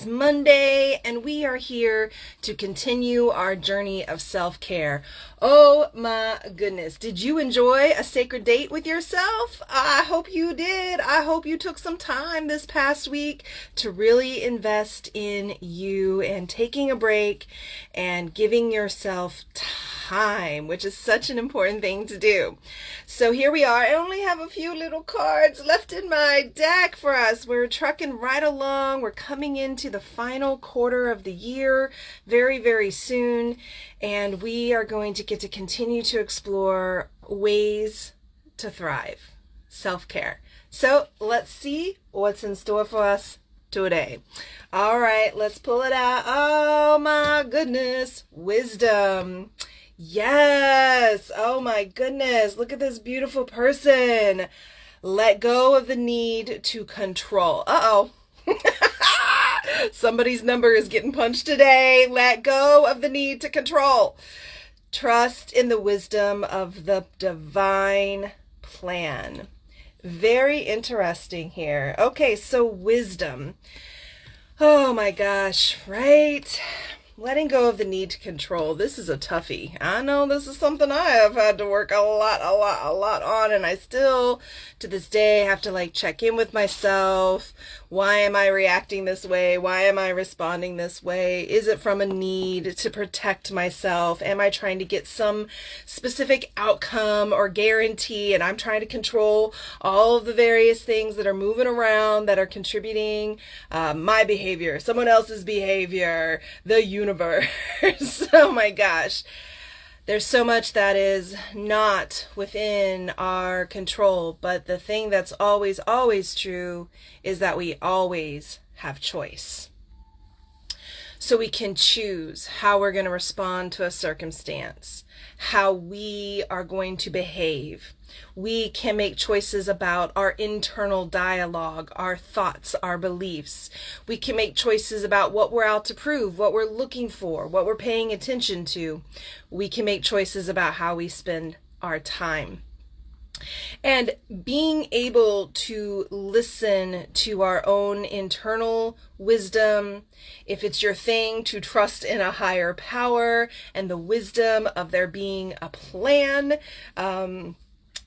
It's Monday, and we are here to continue our journey of self-care. Oh my goodness. Did you enjoy a sacred date with yourself? I hope you did. I hope you took some time this past week to really invest in you and taking a break and giving yourself time, which is such an important thing to do. So here we are. I only have a few little cards left in my deck for us. We're trucking right along. We're coming into the final quarter of the year very, very soon. And we are going to get to continue to explore ways to thrive, self-care. So let's see what's in store for us today. All right, let's pull it out. Oh my goodness, wisdom. Yes. Oh my goodness. Look at this beautiful person. Let go of the need to control. Uh-oh. Somebody's number is getting punched today. Let go of the need to control. Trust in the wisdom of the divine plan. Very interesting here. Okay, so wisdom. Oh my gosh, right? Letting go of the need to control. This is a toughie. I know this is something I have had to work a lot on, and I still, to this day, have to check in with myself. Why am I reacting this way? Why am I responding this way? Is it from a need to protect myself? Am I trying to get some specific outcome or guarantee, and I'm trying to control all of the various things that are moving around that are contributing my behavior, someone else's behavior, the universe. Oh my gosh. There's so much that is not within our control, but the thing that's always, always true is that we always have choice. So we can choose how we're going to respond to a circumstance, how we are going to behave. We can make choices about our internal dialogue, our thoughts, our beliefs. We can make choices about what we're out to prove, what we're looking for, what we're paying attention to. We can make choices about how we spend our time. And being able to listen to our own internal wisdom, if it's your thing to trust in a higher power and the wisdom of there being a plan,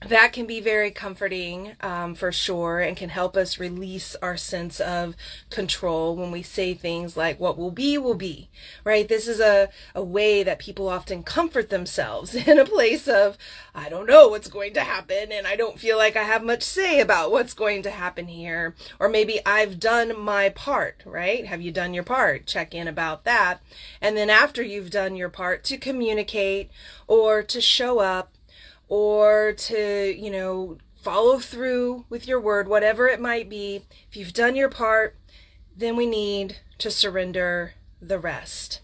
that can be very comforting for sure, and can help us release our sense of control when we say things like, what will be, right? This is a way that people often comfort themselves in a place of, I don't know what's going to happen, and I don't feel like I have much say about what's going to happen here. Or maybe I've done my part, right? Have you done your part? Check in about that. And then after you've done your part, to communicate or to show up, or to, follow through with your word, whatever it might be. If you've done your part, then we need to surrender the rest.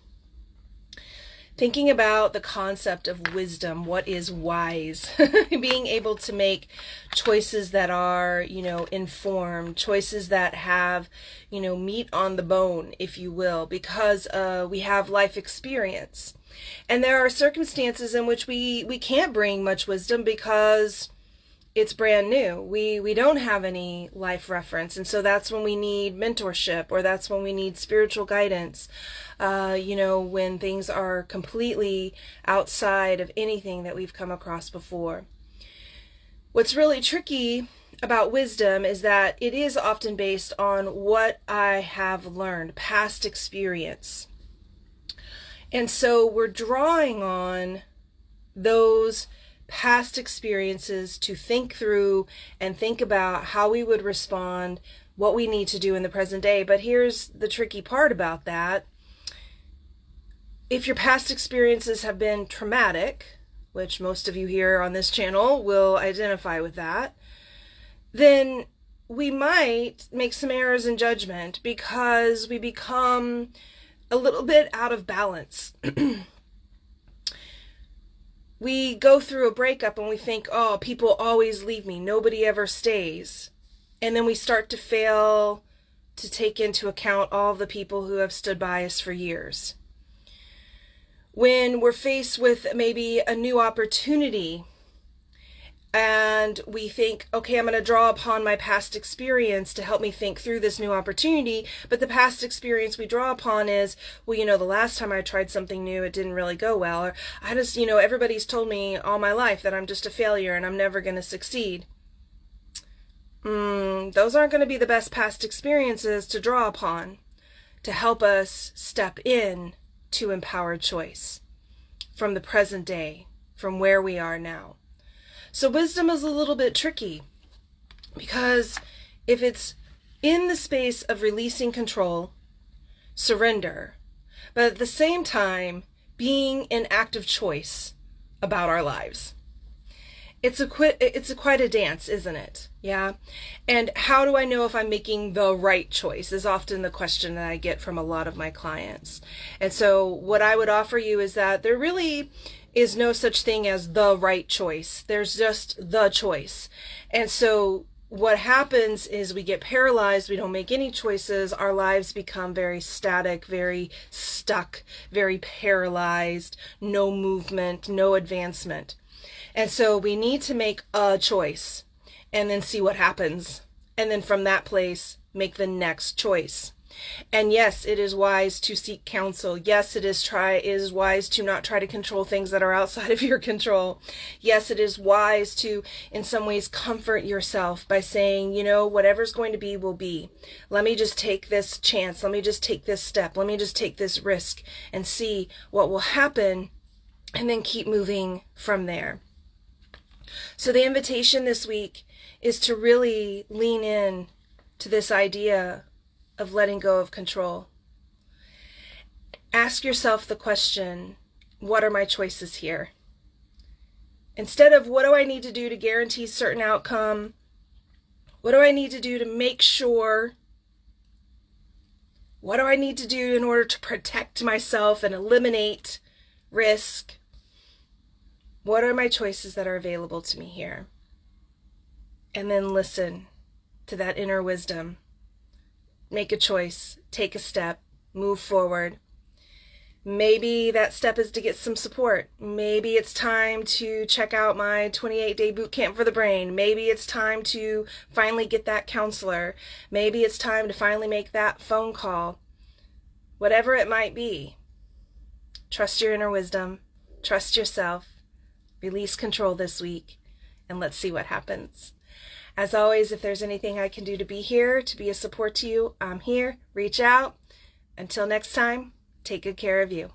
Thinking about the concept of wisdom, what is wise? Being able to make choices that are, informed, choices that have, meat on the bone, if you will, because we have life experience. And there are circumstances in which we can't bring much wisdom because it's brand new. We don't have any life reference. And so that's when we need mentorship, or that's when we need spiritual guidance. When things are completely outside of anything that we've come across before. What's really tricky about wisdom is that it is often based on what I have learned, past experience. And so we're drawing on those past experiences to think through and think about how we would respond, what we need to do in the present day. But here's the tricky part about that. If your past experiences have been traumatic, which most of you here on this channel will identify with that, then we might make some errors in judgment because we become a little bit out of balance. We go through a breakup and we think, oh, people always leave me, nobody ever stays. And then we start to fail to take into account all the people who have stood by us for years. When we're faced with maybe a new opportunity, and we think, okay, I'm going to draw upon my past experience to help me think through this new opportunity. But the past experience we draw upon is, well, the last time I tried something new, it didn't really go well. Or I just, everybody's told me all my life that I'm just a failure and I'm never going to succeed. Those aren't going to be the best past experiences to draw upon to help us step in to empowered choice from the present day, from where we are now. So wisdom is a little bit tricky, because if it's in the space of releasing control, surrender, but at the same time being in active choice about our lives, it's quite a dance, isn't it? Yeah. And how do I know if I'm making the right choice is often the question that I get from a lot of my clients. And so what I would offer you is that there really is no such thing as the right choice. There's just the choice. And so what happens is we get paralyzed. We don't make any choices. Our lives become very static, very stuck, very paralyzed, no movement, no advancement. And so we need to make a choice and then see what happens. And then from that place, make the next choice. And yes, it is wise to seek counsel. Yes, it is wise to not try to control things that are outside of your control. Yes, it is wise to, in some ways, comfort yourself by saying, whatever's going to be will be. Let me just take this chance. Let me just take this step. Let me just take this risk and see what will happen, and then keep moving from there. So the invitation this week is to really lean in to this idea of letting go of control. Ask yourself the question, what are my choices here? Instead of what do I need to do to guarantee certain outcome? What do I need to do to make sure? What do I need to do in order to protect myself and eliminate risk? What are my choices that are available to me here? And then listen to that inner wisdom. Make a choice, take a step, move forward. Maybe that step is to get some support. Maybe it's time to check out my 28-day boot camp for the brain. Maybe it's time to finally get that counselor. Maybe it's time to finally make that phone call. Whatever it might be, trust your inner wisdom, trust yourself, release control this week, and let's see what happens. As always, if there's anything I can do to be here, to be a support to you, I'm here. Reach out. Until next time, take good care of you.